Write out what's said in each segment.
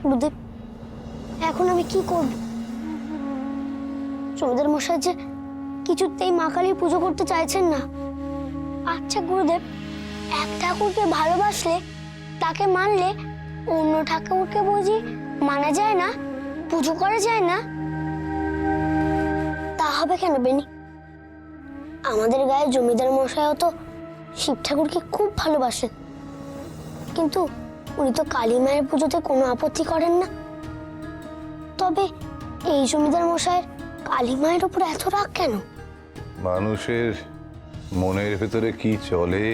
গুরুদেব, এখন আমি কি করব? জমিদার মশাই যে কিছুতেই মা কালীর পুজো করতে চাইছেন না। আচ্ছা গুরুদেব, এক ঠাকুরকে ভালোবাসলে, তাকে মানলে অন্য ঠাকুরকে বুঝি মানা যায় না, পুজো করা যায় না? তা হবে কেন বেনি? আমাদের গায়ে জমিদার মশাইও তো শিব ঠাকুরকে খুব ভালোবাসেন, কিন্তু উনি তো কালী মায়ের পুজোতে কোনো আপত্তি করেন না। তবে এই জমিদার মশাইয়ের কালী মায়ের উপর এত রাগ কেন? মানুষের মনের ভেতরে কি চলে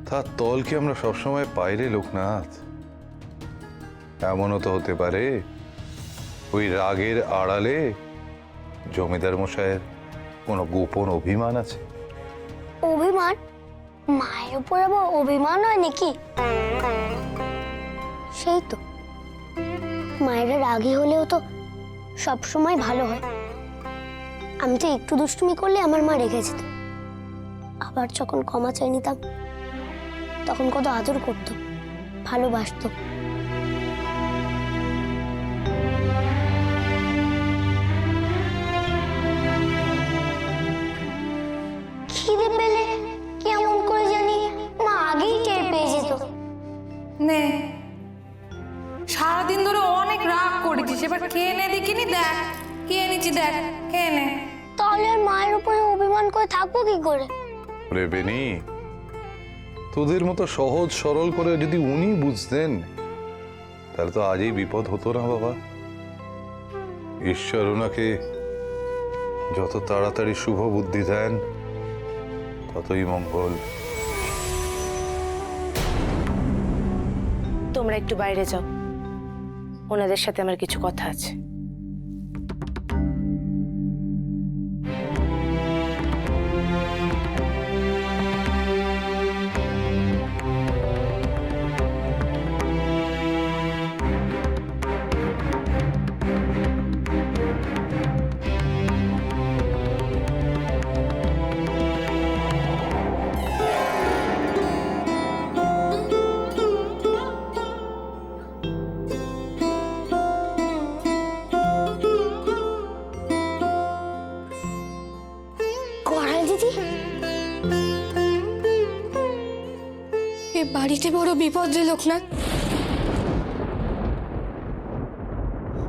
তার তল কি আমরা সবসময় পাই রে লোকনাথ? এমনও তো হতে পারে ওই রাগের আড়ালে জমিদার মশাইয়ের কোনো গোপন অভিমান আছে। অভিমান? মায়ের উপর আবার অভিমান হয় নাকি? সেই তো, মায়ের রাগী হলেও তো সবসময় ভালো হয়। আমি তো একটু দুষ্টুমি করলে আমার মা রেগে যেত, আবার যখন ক্ষমা চাই নিতাম তখন কত আদর করত, ভালোবাসতো। খিদে পেলে কেমন করে জানি মা আগেই টের পেয়ে যেত। নে, সারাদিন ধরে অনেক রাগ করেছিস, এবার খেয়ে নে দেখিনি। দেখ খেয়ে নিচ্ছি, দেখ খেয়ে নে। তাহলে আর মায়ের উপরে অভিমান করে থাকবো কি করে? রে বেনি, তোদের মতো সহজ সরল করে যদি উনি বুঝতেন তাহলে তো আজই বিপদ হতো না বাবা। ঈশ্বর ওনাকে যত তাড়াতাড়ি শুভ বুদ্ধি দেন ততই মঙ্গল। তোমরা একটু বাইরে যাও, ওনাদের সাথে আমার কিছু কথা আছে। বাড়িতে বড় বিপদ রে লোকনাথ।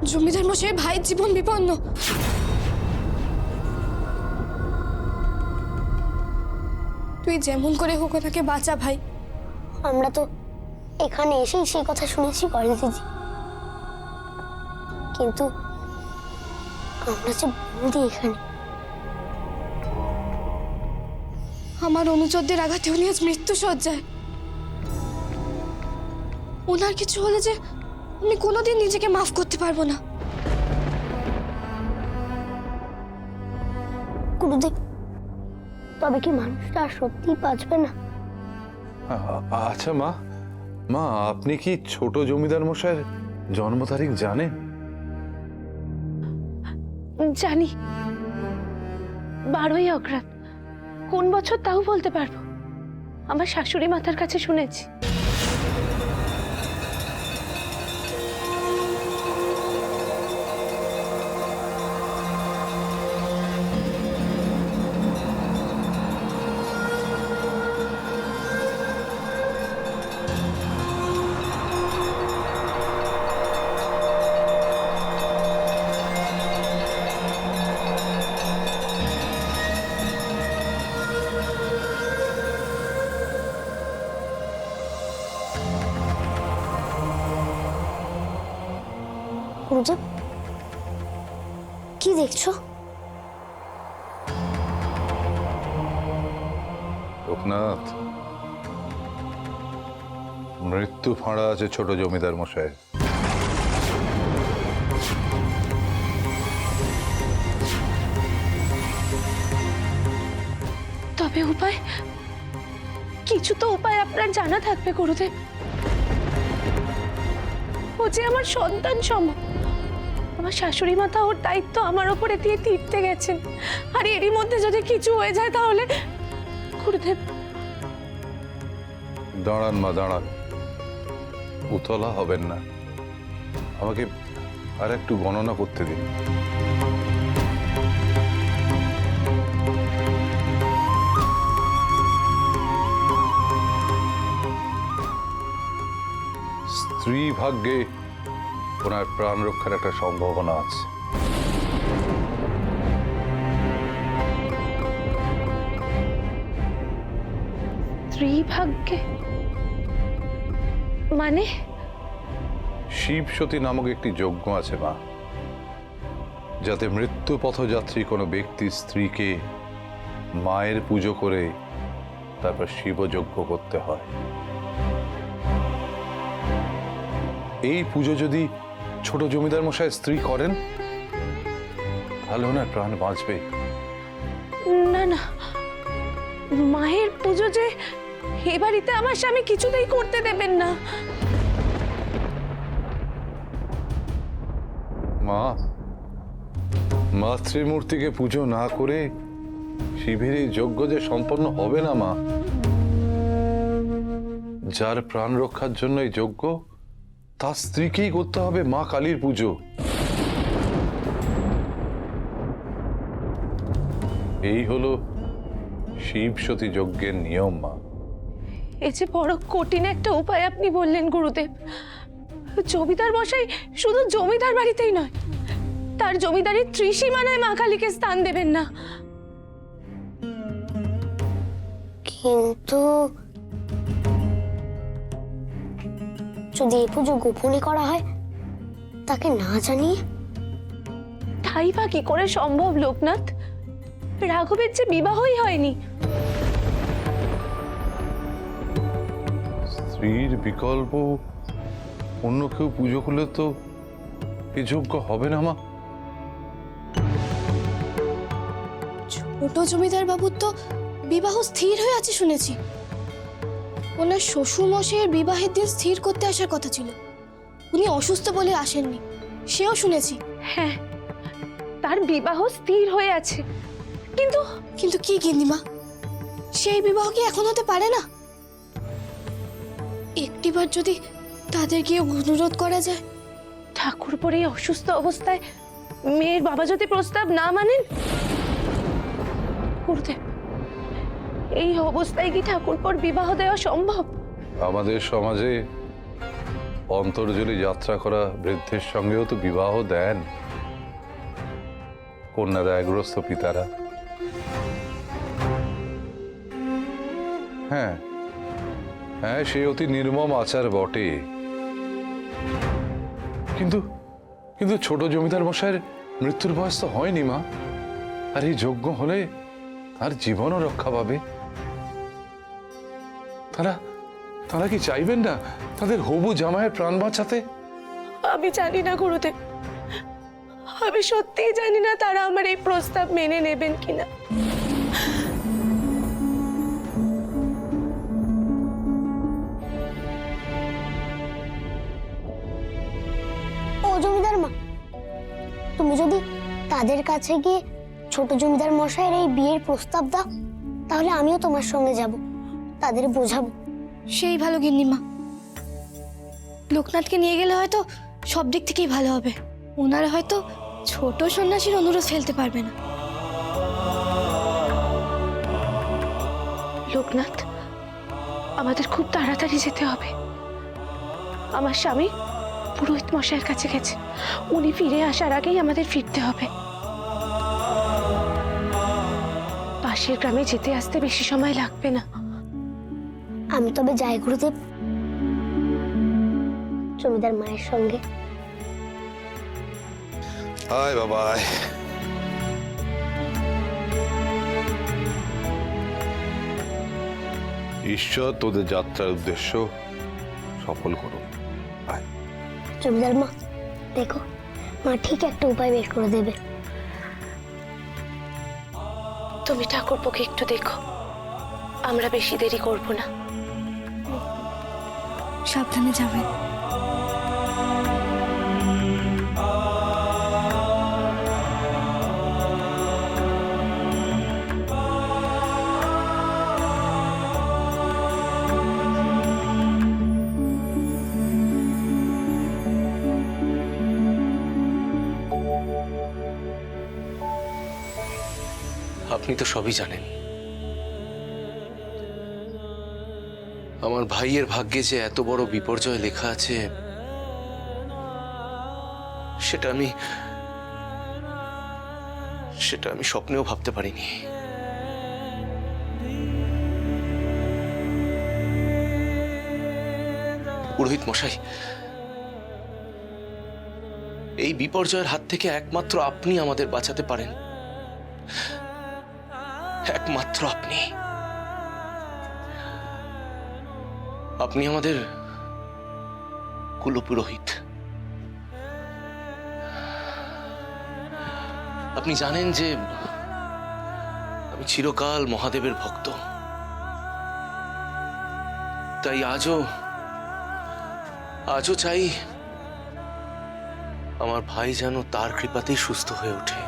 জমিদার মশাই ভাইয়ের জীবন বিপন্ন। তুই যেমন করে হোক ওনাকে বাঁচা ভাই। আমরা তো এখানে এসেই সেই কথা শুনেছি করে দিদি, কিন্তু আমরা যে বন্দি এখানে। আমার অনুচরদের আঘাতে উনি আজ মৃত্যু সজ্জায়। ওনার কিছু হলে যে আমি কোনোদিন নিজেকে মাফ করতে পারবো না। গুরুদেব, তবে কি মানুষটা আর সত্যি বাঁচবে না? আচ্ছা মা, মা আপনি কি ছোট জমিদার মশাইয়ের জন্ম তারিখ জানেন? জানি, 12ই অগ্রাণ। কোন বছর তাও বলতে পারবো, আমার শাশুড়ি মাতার কাছে শুনেছি। গুরুদেব, কি দেখছো? লোকনাথ, মৃত্যু ফাঁড়া আছে ছোট জমিদার মশাইয়ের। তবে উপায়, কিছু তো উপায় আপনার জানা থাকবে গুরুদেব। ও যে আমার সন্তান সম, আমার শাশুড়ি মাতা ওর দায়িত্ব আমার উপরে দিয়ে তীর্থে গেছেন, আর এরই মধ্যে যদি কিছু হয়ে যায় তাহলে। গুরুদেব দাঁড়ান মা, দাঁড়ান। উতলা হবেন না, আমাকে আর একটু গণনা করতে দিন। স্ত্রী ভাগ্যে ওনার প্রাণ রক্ষার একটা সম্ভাবনা আছে। স্ত্রী ভাগ্যে মানে? শিব সতী নামক একটি যজ্ঞ আছে মা, যাতে মৃত্যু পথযাত্রী কোনো ব্যক্তি স্ত্রীকে মায়ের পুজো করে তারপর শিবযজ্ঞ করতে হয়। এই পুজো যদি ছোট জমিদার মশাই স্ত্রী করেন তাহলে ওনার প্রাণ বাঁচবে। না না, মায়ের পুজো যে এ বাড়িতে আমার স্বামী কিছুতেই করতে দেবেন না। মা, মাতৃমূর্তিকে পুজো না করে শিবের এই যজ্ঞ যে সম্পন্ন হবে না মা। যার প্রাণ রক্ষার জন্য এই যজ্ঞ, তার স্ত্রীকেই করতে হবে মা কালীর পুজো। এই হলো শিব সতী যজ্ঞের নিয়ম মা। এ যে বড় কঠিন একটা উপায় আপনি বললেন গুরুদেব। জমিদার মশাই শুধু জমিদার বাড়িতেই নয়, তার জমিদারির ত্রিসীমানায় মা কালীকে স্থান দেবেন না। কিন্তু যদি এই পুজো গোপনে করা হয়, তাকে না জানিয়ে? তাই বা কি করে সম্ভব লোকনাথ? রাঘবের যে বিবাহই হয়নি। স্ত্রীর বিকল্প অন্য কেউ পুজো করলে তো এই যজ্ঞ হবে না মা। ছোট জমিদার বাবুর তো বিবাহ স্থির হয়ে আছে শুনেছি। ওনার শ্বশুর মশাইয়ের বিবাহের দিন স্থির করতে আসার কথা ছিল, উনি অসুস্থ বলে আসেননি, সেও শুনেছি। হ্যাঁ, তার বিবাহ স্থির হয়ে আছে, কিন্তু কিন্তু কি গিন্নিমা, সেই বিবাহ কি এখন হতে পারে না? একটিবার যদি তাদের গিয়ে অনুরোধ করা যায়। ঠাকুরপোর এই অসুস্থ অবস্থায় মেয়ের বাবা যদি প্রস্তাব না মানেন? গুরুদেব, এই অবস্থায় কি ঠাকুরপোর বিবাহ দেওয়া সম্ভব? আমাদের সমাজে অন্তর্জলি যাত্রা করা বৃদ্ধের সঙ্গেও তো বিবাহ দেন কন্যাদায়গ্রস্ত পিতারা। হ্যাঁ হ্যাঁ, সে অতি নির্মম আচার বটে, কিন্তু কিন্তু ছোট জমিদার মশাইয়ের মৃত্যুর বয়স তো হয়নি মা। আর এই যজ্ঞ হলে তার জীবনও রক্ষা পাবে। তারা তারা কি চাইবেন না তাদের হবু জামাইয়ের প্রাণ বাঁচাতে? আমি জানি না গুরুদেব, আমি সত্যিই জানি না তারা আমার এই প্রস্তাব মেনে নেবেন কিনা। ও জমিদার মা, তুমি যদি তাদের কাছে গিয়ে ছোট জমিদার মশাইয়ের এই বিয়ের প্রস্তাব দাও, তাহলে আমিও তোমার সঙ্গে যাব, তাদের বোঝাবো। সেই ভালো গিন্নিমা, লোকনাথকে নিয়ে গেলে হয়তো সব দিক থেকেই ভালো হবে। ওনারা হয়তো ছোট সন্ন্যাসীর অনুরোধ ফেলতে পারবে না। লোকনাথ, আমাদের খুব তাড়াতাড়ি যেতে হবে। আমার স্বামী পুরোহিত মশাইয়ের কাছে গেছে, উনি ফিরে আসার আগেই আমাদের ফিরতে হবে। পাশের গ্রামে যেতে আসতে বেশি সময় লাগবে না। আমি তবে যাই গুরুদেব, জমিদার মায়ের সঙ্গে। আয় বাবা আয়। ঈশ্বর তোদের যাত্রার উদ্দেশ্য সফল করুন। আয়। জমিদার মা, দেখো মা ঠিক একটা উপায় বের করে দেবে। তুমি ঠাকুরপোকে একটু দেখো, আমরা বেশি দেরি করব না। সাবধানে যাবেন। আপনি তো সবই জানেন। আমার ভাইয়ের ভাগ্যে যে এত বড় বিপর্যয় লেখা আছে সেটা আমি স্বপ্নেও ভাবতে পারিনি। পুরোহিত মশাই, এই বিপর্যয়ের হাত থেকে একমাত্র আপনি আমাদের বাঁচাতে পারেন, একমাত্র আপনি। আপনি আমাদের কুলপুরোহিত। আপনি জানেন যে আমি চিরকাল মহাদেবের ভক্ত, তাই আজও চাই আমার ভাই যেন তার কৃপাতেই সুস্থ হয়ে ওঠে।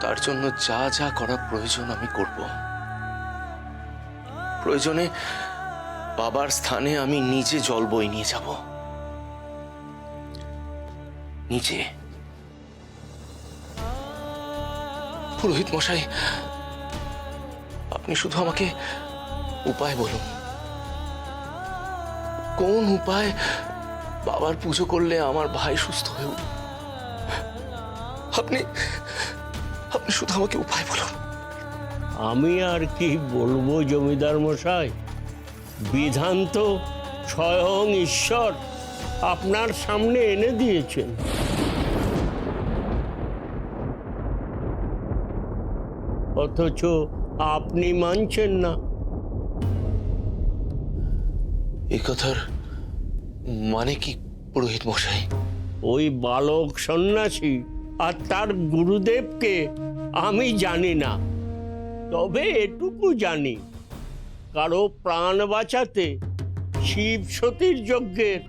তার জন্য যা যা করা প্রয়োজন আমি করব। প্রয়োজনে বাবার স্থানে আমি নিজে জল বই নিয়ে যাব, নিজে। পুরোহিত মশাই, আপনি শুধু আমাকে উপায় বলুন, কোন উপায় বাবার পুজো করলে আমার ভাই সুস্থ হয়ে উঠবে। আপনি শুধু আমাকে উপায় বলুন। আমি আর কি বলবো জমিদার মশাই, বিধান তো স্বয়ং ঈশ্বর আপনার সামনে এনে দিয়েছেন। অথচ আপনি মানছেন না। এই কথার মানে কি পুরোহিত মশাই? ওই বালক সন্ন্যাসী আর তার গুরুদেবকে আমি জানি না, তবে এটুকু জানি কারো প্রাণ বাঁচাতে শিব সতীর যজ্ঞের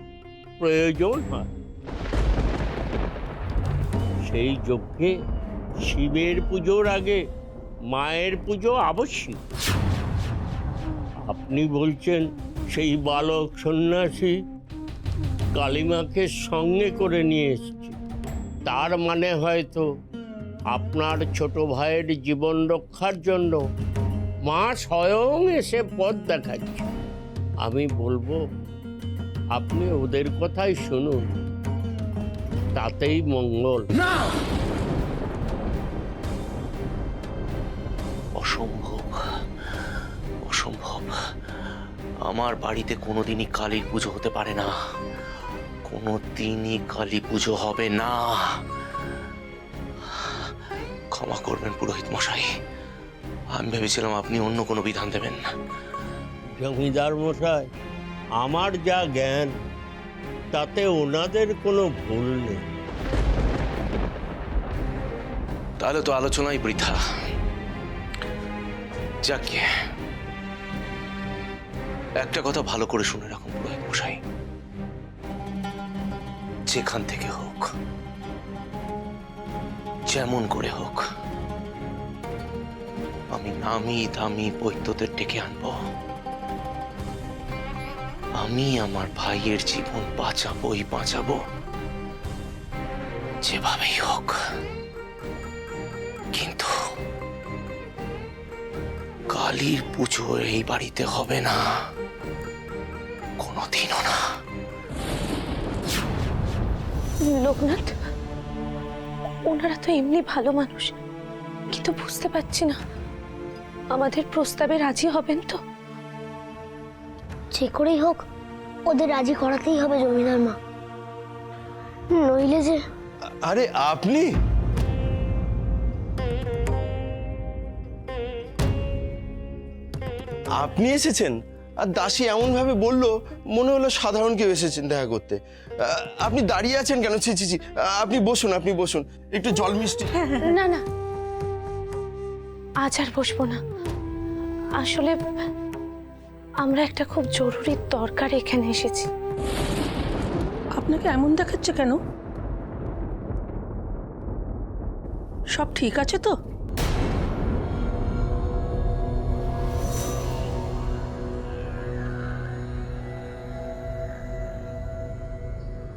প্রয়োজন হয়। সেই যজ্ঞে শিবের পুজোর আগে মায়ের পুজো আবশ্যিক। আপনি বলছেন সেই বালক সন্ন্যাসী কালিমাকে সঙ্গে করে নিয়ে এসেছে, তার মানে হয়তো আপনার ছোট ভাইয়ের জীবন রক্ষার জন্য মা স্বয়ং এসে পথ দেখাচ্ছে। আমি বলবো আপনি ওদের কথাই শুনুন, তাতেই মঙ্গল। অসম্ভব, অসম্ভব। আমার বাড়িতে কোনোদিনই কালীর পুজো হতে পারে না, কোনোদিনই কালী পুজো হবে না। ক্ষমা করবেন পুরোহিত মশাই, আমি ভেবেছিলাম আপনি অন্য কোনো বিধান দেবেন। জমিদার মশাই, আমার যা জ্ঞান তাতে ওনাদের কোনো ভুল নেই। তাহলে তো আলোচনাই বৃথা। যাকে একটা কথা ভালো করে শুনে রাখুন পুরোহিত মশাই, যেখান থেকে হোক, যেমন করে হোক, আমি নামি দামি বৈদ্যদের ডেকে আনবো। আমি আমার ভাইয়ের জীবন বাঁচাবোই বাঁচাবো, যেভাবেই হোক। কিন্তু কালীর পুজো এই বাড়িতে হবে না, কোনোদিনও না। লোকনাথ, ওনারা তো এমনি ভালো মানুষ, কিন্তু বুঝতে পারছি না আমাদের প্রস্তাবে রাজি হবেন তো? যে করেই হোক ওদের রাজি করাতেই হবে জমিদার মা, নইলে যে। আরে আপনি এসেছেন? আর দাসী এমন ভাবে বললো মনে হলো সাধারণ কেউ এসেছেন দেখা করতে। আপনি দাঁড়িয়ে আছেন কেন? ছি ছি ছি, আপনি বসুন, আপনি বসুন, একটু জল মিষ্টি। না না, আজ আর বসবো না। আসলে আমরা একটা খুব জরুরি দরকার এখানে এসেছি। আপনাকে এমন দেখাচ্ছে কেন? সব ঠিক আছে তো?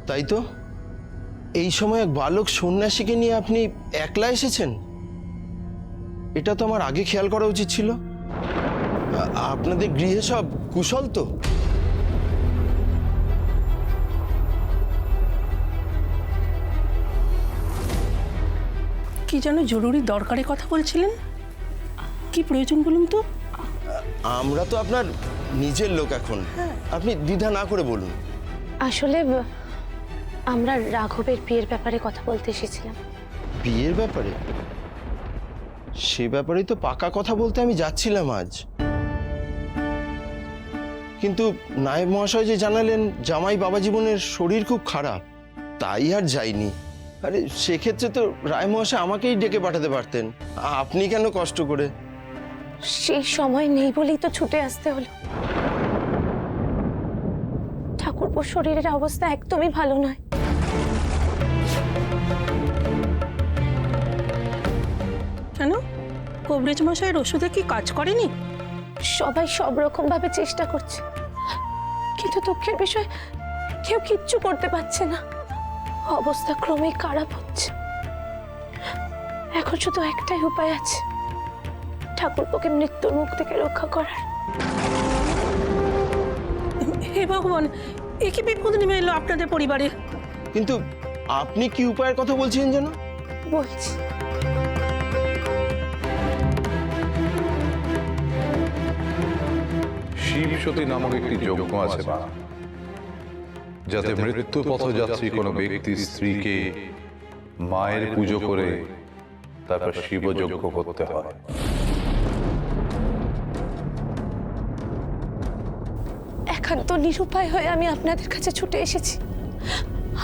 তাই তো, এই সময় এক বালক সন্ন্যাসীকে নিয়ে আপনি একলা এসেছেন? এটা তো আমার আগে খেয়াল করা উচিত ছিল। আপনাদের গৃহে সব কুশল তো? কি যেন জরুরি দরকারে কথা বলছিলেন? কি প্রয়োজন বলুন তো? আমরা তো আপনার নিজের লোক এখন, আপনি দ্বিধা না করে বলুন। আসলে আমরা রাঘবের বিয়ের ব্যাপারে কথা বলতে এসেছিলাম। বিয়ের ব্যাপারে? সে ব্যাপারেই তো পাকা কথা বলতে আমি যাচ্ছিলাম আজ, কিন্তু নায়েব মহাশয় যে জানালেন জামাই বাবা জীবনের শরীর খুব খারাপ, তাই আর যাইনি। আরে সেক্ষেত্রে তো রায় মহাশয় আমাকেই ডেকে পাঠাতে পারতেন, আপনি কেন কষ্ট করে? সেই সময় নেই বলেই তো ছুটে আসতে হলো। ঠাকুরপোর শরীরের অবস্থা একদমই ভালো নয়। কেন, কবরেজ মশাইয়ের ওষুধে কি কাজ করেনি? সবাই সব রকম ভাবে চেষ্টা করছে, কিন্তু দুঃখের বিষয় কেউ কিচ্ছু করতে পারছে না। অবস্থা ক্রমেই খারাপ হচ্ছে। এখন শুধু একটাই উপায় আছে, ঠাকুরপোকে মৃত্যুর মুখ থেকে রক্ষা করার। হে ভগবান, এ কি বিপদ নেমে এলো আপনাদের পরিবারে? কিন্তু আপনি কি উপায়ের কথা বলছেন যেন? বলছি, শিব সতী নামক একটি যজ্ঞ আছে মা, যাতে মৃত্যু পথযাত্রী কোনো ব্যক্তির স্ত্রীকে মায়ের পুজো করে তারপর শিবযজ্ঞ করতে হয়। একান্ত নিরুপায় হয়ে আমি আপনাদের কাছে ছুটে এসেছি।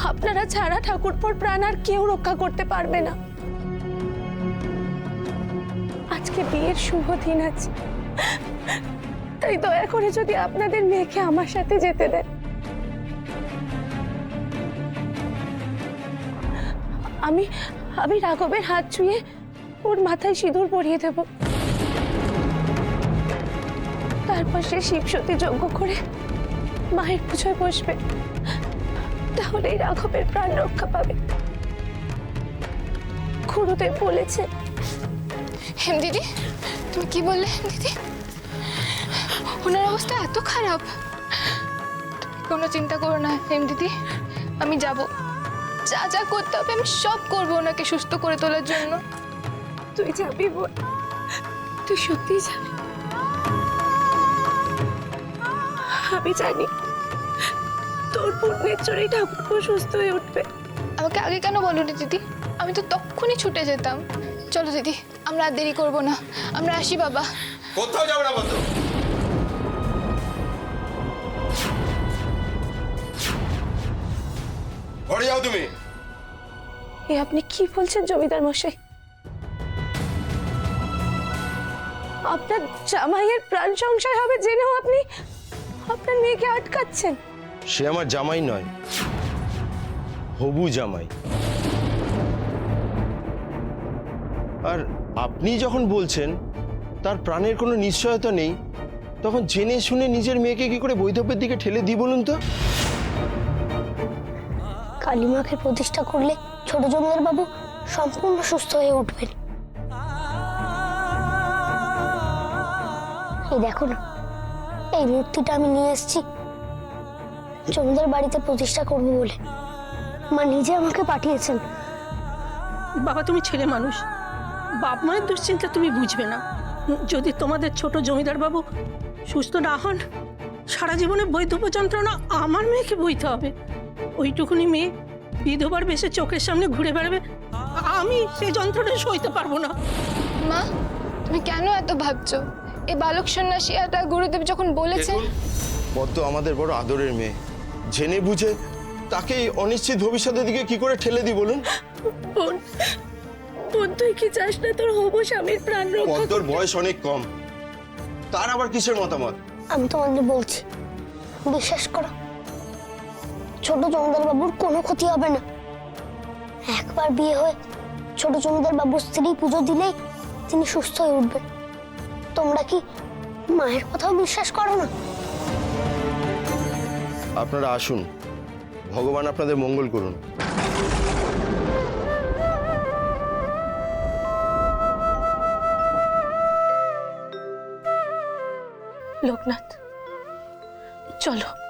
আপনারা ছাড়া ঠাকুরপোর প্রাণ আর কেউ রক্ষা করতে পারবে না। আজকে বিয়ের শুভ দিন আছে, তাই দয়া করে যদি আপনাদের মেয়েকে আমার সাথে যেতে দেন। আমি রাঘবের হাত ছুঁয়ে ওর মাথায় সিঁদুর পরিয়ে দেব, তারপর সে শিবসতী যজ্ঞ করে মায়ের পুজোয় বসবে। তাহলেই রাঘবের প্রাণ রক্ষা পাবে। গুরুদেব বলেছে। হেম দিদি, তুমি কি বললে হেম দিদি? ওনার অবস্থা এত খারাপ? কোনো চিন্তা করো না হেম দিদি, আমি যাব, যা যা করতে হবে আমি সব করবো ওনাকে সুস্থ করে তোলার জন্য। তুই যাবি বোন, তুই সত্যিই যাবি। আমি জানি তোর পুণ্যের জন্যই ঠাকুরপো সুস্থ হয়ে উঠবে। আমাকে আগে কেন বলোনি দিদি? আমি তো তখনই ছুটে যেতাম। চলো দিদি, আমরা আর দেরি করবো না, আমরা আসি বাবা। কোথাও যাবে না বন্ধু। ঘরে যাও তুমি। এ আপনি কি বলছেন জমিদার মশাই? আপনার জামাইয়ের প্রাণ সংশয় হবে জেনেও আপনি আপনার মেয়েকে আটকাচ্ছেন? সে আমার জামাই নয়, হবু জামাই। আর আপনি যখন বলছেন তার প্রাণের কোনো নিশ্চয়তা নেই, তখন জেনে শুনে নিজের মেয়েকে কি করে বৈধব্যের দিকে ঠেলে দিই বলুন তো? কালীমাকে প্রতিষ্ঠা করলে ছোট জমিদার বাবু সম্পূর্ণ সুস্থ হয়ে উঠবেন। এই দেখো না, এই মূর্তিটা আমি নিয়ে এসেছি জমিদার বাড়িতে প্রতিষ্ঠা করবো বলে। মা নিজে আমাকে পাঠিয়েছেন। বাবা, তুমি ছেলে মানুষ, বাপ মায়ের দুশ্চিন্তা তুমি বুঝবে না। যদি তোমাদের ছোট জমিদার বাবু সুস্থ না হন, সারা জীবনে বৈধব্য যন্ত্রণা আমার মেয়েকে বইতে হবে। ওইটুকুনি মেয়ে বিধবার বেশে চোখের সামনে ঘুরে বেড়াবে, আমি সেই যন্ত্রণা সইতে পারবো না। মা, তুমি কেন এত ভাবছো? এই বালক সন্ন্যাসী আর তার গুরুদেব যখন বলেছেন। পদ্ম আমাদের বড় আদরের মেয়ে, জেনে বুঝে তাকে এই অনিশ্চিত ভবিষ্যতের দিকে কি করে ঠেলে দিই বলুন? বোন, বোন তুই কি চাস না তোর হবু স্বামীর প্রাণ রক্ষা? পদ্মর বয়স অনেক কম, তার আবার কিসের মতামত? আমি তোমাদের বলছি, বিশ্বাস করো, ছোট জমিদার বাবুর কোনো ক্ষতি হবে না। একবার বিয়ে হয়ে ছোট জমিদার বাবুর স্ত্রী পুজো দিলেই তিনি সুস্থ হয়ে উঠবেন। তোমরা কি মায়ের কথাও বিশ্বাস করো না? আপনারা আসুন, ভগবান আপনাদের মঙ্গল করুন। লোকনাথ চলো।